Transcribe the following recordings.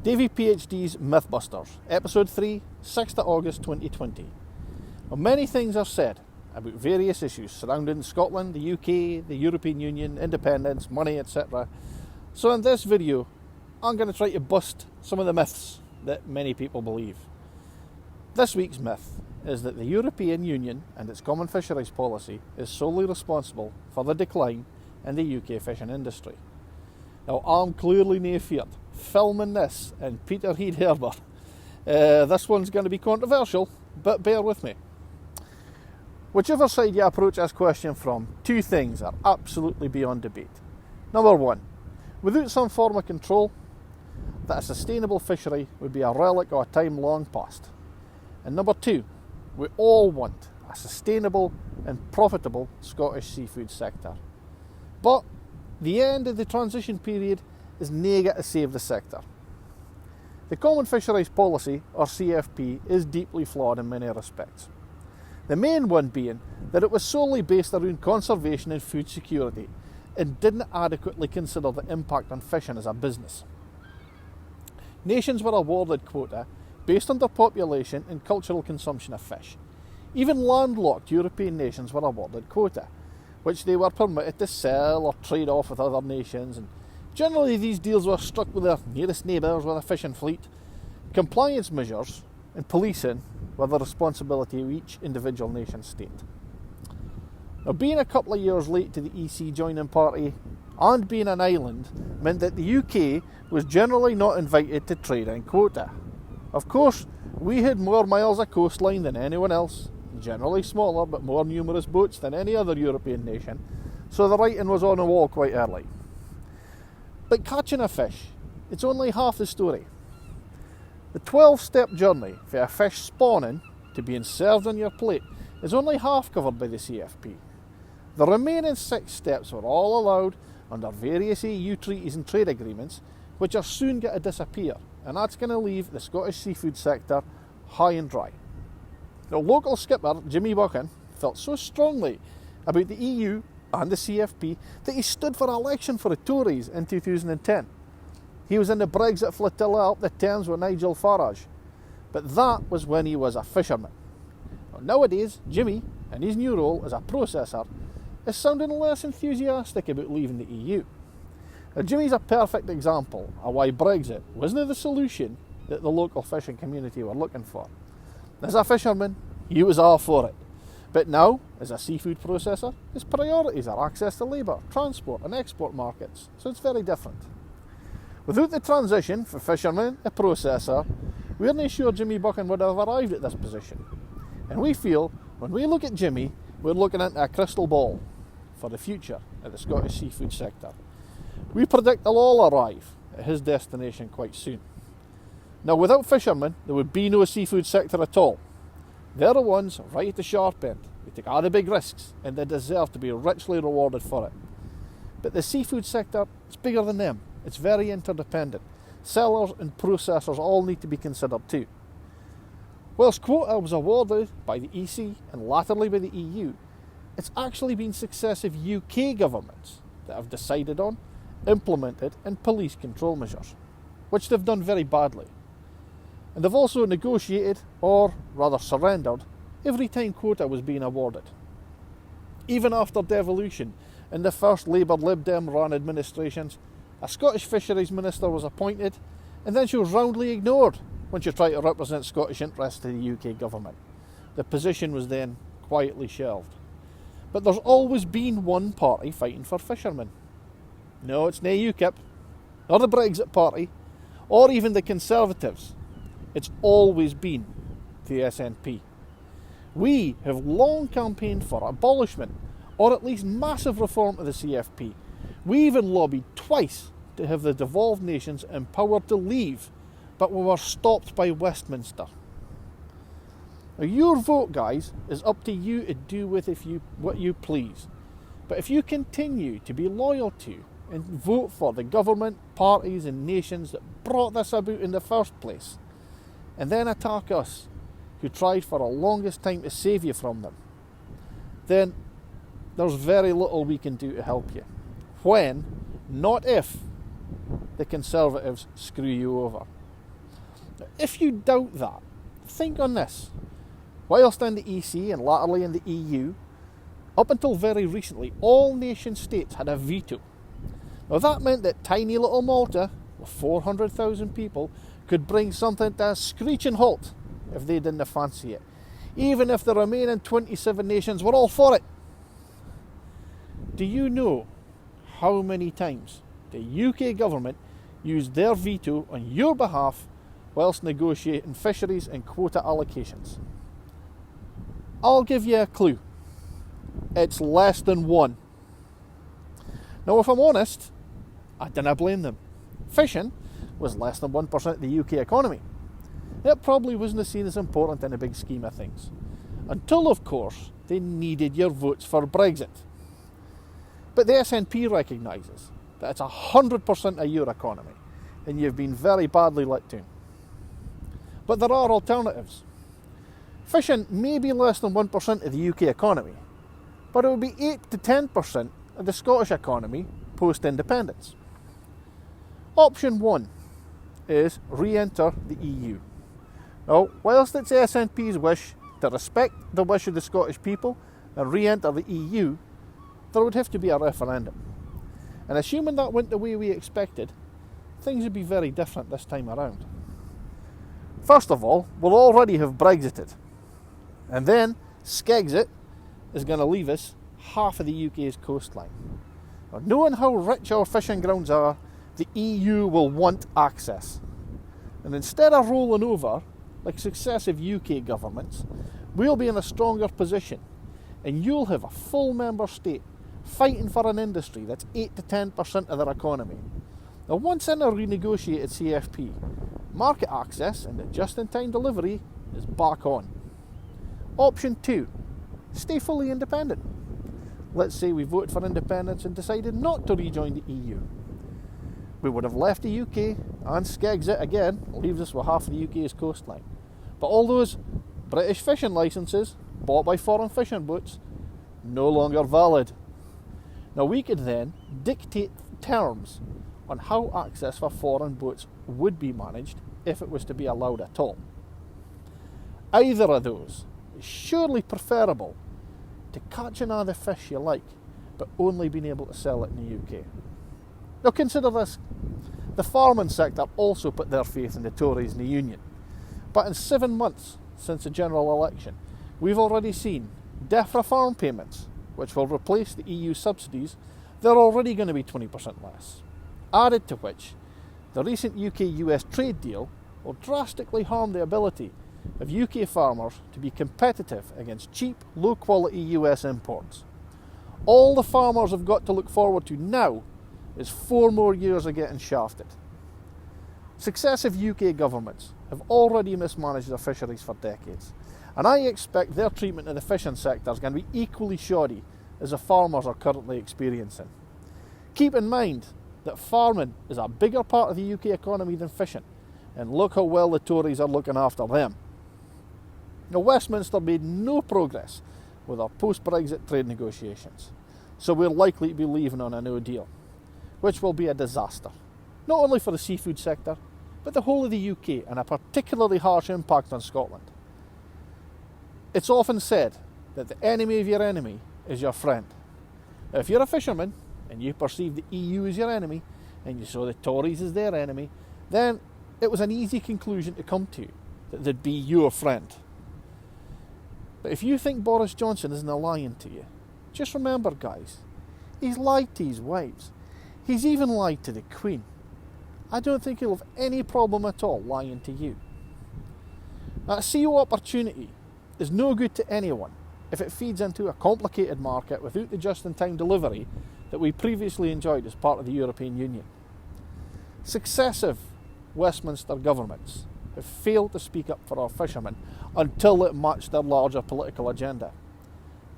DaviePHD's Mythbusters, Episode 3, 6th of August 2020. Well, many things are said about various issues surrounding Scotland, the UK, the European Union, independence, money, etc. So in this video, I'm going to try to bust some of the myths that many people believe. This week's myth is that the European Union and its Common Fisheries Policy is solely responsible for the decline in the UK fishing industry. Now, I'm clearly nae feared filming this in Peterhead Harbour. This one's going to be controversial, but bear with me. Whichever side you approach this question from, two things are absolutely beyond debate. Number one, without some form of control, that a sustainable fishery would be a relic of a time long past. And number two, we all want a sustainable and profitable Scottish seafood sector. But the end of the transition period is nae to save the sector. The Common Fisheries Policy, or CFP, is deeply flawed in many respects. The main one being that it was solely based around conservation and food security and didn't adequately consider the impact on fishing as a business. Nations were awarded quota based on their population and cultural consumption of fish. Even landlocked European nations were awarded quota, which they were permitted to sell or trade off with other nations, and generally these deals were struck with their nearest neighbours with a fishing fleet. Compliance measures and policing were the responsibility of each individual nation state. Now, being a couple of years late to the EC joining party and being an island meant that the UK was generally not invited to trade in quota. Of course, we had more miles of coastline than anyone else, generally smaller but more numerous boats than any other European nation, so the writing was on the wall quite early. But catching a fish, it's only half the story. The 12-step journey for a fish spawning to being served on your plate is only half covered by the CFP. The remaining 6 steps were all allowed under various EU treaties and trade agreements, which are soon going to disappear, and that's going to leave the Scottish seafood sector high and dry. The local skipper, Jimmy Buchan, felt so strongly about the EU and the CFP that he stood for election for the Tories in 2010. He was in the Brexit flotilla up the Thames with Nigel Farage, but that was when he was a fisherman. Well, nowadays, Jimmy, in his new role as a processor, is sounding less enthusiastic about leaving the EU. Now, Jimmy's a perfect example of why Brexit wasn't the solution that the local fishing community were looking for. As a fisherman, he was all for it. But now, as a seafood processor, his priorities are access to labour, transport and export markets, so it's very different. Without the transition from fisherman to processor, we're not sure Jimmy Buchan would have arrived at this position. And we feel, when we look at Jimmy, we're looking into a crystal ball for the future of the Scottish seafood sector. We predict they'll all arrive at his destination quite soon. Now, without fishermen, there would be no seafood sector at all. They're the ones right at the sharp end. They take all the big risks and they deserve to be richly rewarded for it. But the seafood sector is bigger than them. It's very interdependent. Sellers and processors all need to be considered too. Whilst quota was awarded by the EC and latterly by the EU, it's actually been successive UK governments that have decided on, implemented and policed control measures, which they've done very badly. And they've also negotiated, or rather surrendered, every time quota was being awarded. Even after devolution in the first Labour Lib Dem run administrations, a Scottish Fisheries Minister was appointed, and then she was roundly ignored when she tried to represent Scottish interests to the UK government. The position was then quietly shelved. But there's always been one party fighting for fishermen. No, it's nae UKIP, nor the Brexit Party, or even the Conservatives. It's always been the SNP. We have long campaigned for abolishment, or at least massive reform of the CFP. We even lobbied twice to have the devolved nations empowered to leave, but we were stopped by Westminster. Now, your vote, guys, is up to you to do with what you please. But if you continue to be loyal to and vote for the government, parties and nations that brought this about in the first place, and then attack us, who tried for the longest time to save you from them, then there's very little we can do to help you. When, not if, the Conservatives screw you over. If you doubt that, think on this. Whilst in the EC and latterly in the EU, up until very recently, all nation states had a veto. Now that meant that tiny little Malta, with 400,000 people, could bring something to a screeching halt if they didn't fancy it, even if the remaining 27 nations were all for it. Do you know how many times the UK government used their veto on your behalf whilst negotiating fisheries and quota allocations? I'll give you a clue. It's less than one. Now, if I'm honest, I didn't blame them. Fishing was less than 1% of the UK economy. It probably wasn't seen as important in the big scheme of things. Until, of course, they needed your votes for Brexit. But the SNP recognises that it's 100% of your economy, and you've been very badly let down. But there are alternatives. Fishing may be less than 1% of the UK economy, but it would be 8 to 10% of the Scottish economy post-independence. Option 1 is re-enter the EU. Now, whilst it's SNP's wish to respect the wish of the Scottish people and re-enter the EU, there would have to be a referendum. And assuming that went the way we expected, things would be very different this time around. First of all, we'll already have Brexited. And then, Skegsit is going to leave us half of the UK's coastline. Now, knowing how rich our fishing grounds are, the EU will want access. And instead of rolling over, like successive UK governments, we'll be in a stronger position, and you'll have a full member state fighting for an industry that's 8 to 10% of their economy. Now, once in a renegotiated CFP, market access and the just-in-time delivery is back on. Option 2, stay fully independent. Let's say we voted for independence and decided not to rejoin the EU. We would have left the UK, and Skegsit again leaves us with half of the UK's coastline. But all those British fishing licences bought by foreign fishing boats, no longer valid. Now we could then dictate terms on how access for foreign boats would be managed if it was to be allowed at all. Either of those is surely preferable to catching all the fish you like, but only being able to sell it in the UK. Now consider this. The farming sector also put their faith in the Tories and the Union. But in 7 months since the general election, we've already seen DEFRA farm payments, which will replace the EU subsidies. They're already going to be 20% less. Added to which, the recent UK-US trade deal will drastically harm the ability of UK farmers to be competitive against cheap, low-quality US imports. All the farmers have got to look forward to now is 4 more years of getting shafted. Successive UK governments have already mismanaged their fisheries for decades, and I expect their treatment of the fishing sector is going to be equally shoddy as the farmers are currently experiencing. Keep in mind that farming is a bigger part of the UK economy than fishing, and look how well the Tories are looking after them. Now, Westminster made no progress with our post-Brexit trade negotiations, so we're likely to be leaving on a no deal, which will be a disaster, not only for the seafood sector, but the whole of the UK, and a particularly harsh impact on Scotland. It's often said that the enemy of your enemy is your friend. Now, if you're a fisherman and you perceive the EU as your enemy, and you saw the Tories as their enemy, then it was an easy conclusion to come to, that they'd be your friend. But if you think Boris Johnson isn't lying to you, just remember, guys, he's lied to his wives. He's even lied to the Queen. I don't think he'll have any problem at all lying to you. A CO opportunity is no good to anyone if it feeds into a complicated market without the just-in-time delivery that we previously enjoyed as part of the European Union. Successive Westminster governments have failed to speak up for our fishermen until it matched their larger political agenda,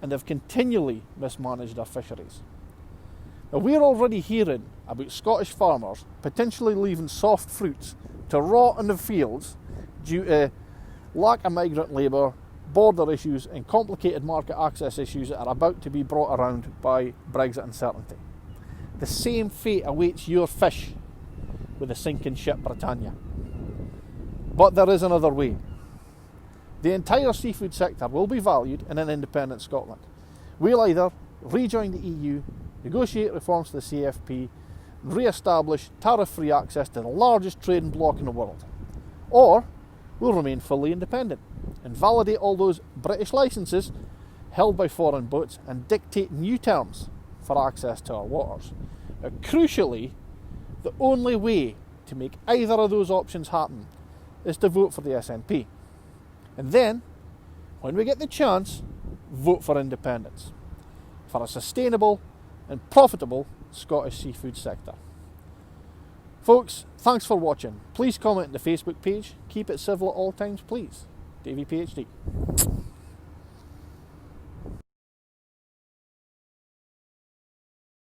and have continually mismanaged our fisheries. Now, we're already hearing about Scottish farmers potentially leaving soft fruits to rot in the fields due to lack of migrant labour, border issues and complicated market access issues that are about to be brought around by Brexit uncertainty. The same fate awaits your fish with the sinking ship Britannia. But there is another way. The entire seafood sector will be valued in an independent Scotland. We'll either rejoin the EU, negotiate reforms to the CFP, and re-establish tariff-free access to the largest trading bloc in the world. Or we'll remain fully independent and validate all those British licences held by foreign boats and dictate new terms for access to our waters. Now, crucially, the only way to make either of those options happen is to vote for the SNP. And then, when we get the chance, vote for independence, for a sustainable and profitable Scottish seafood sector. Folks, thanks for watching. Please comment on the Facebook page. Keep it civil at all times, please. DaviePHD.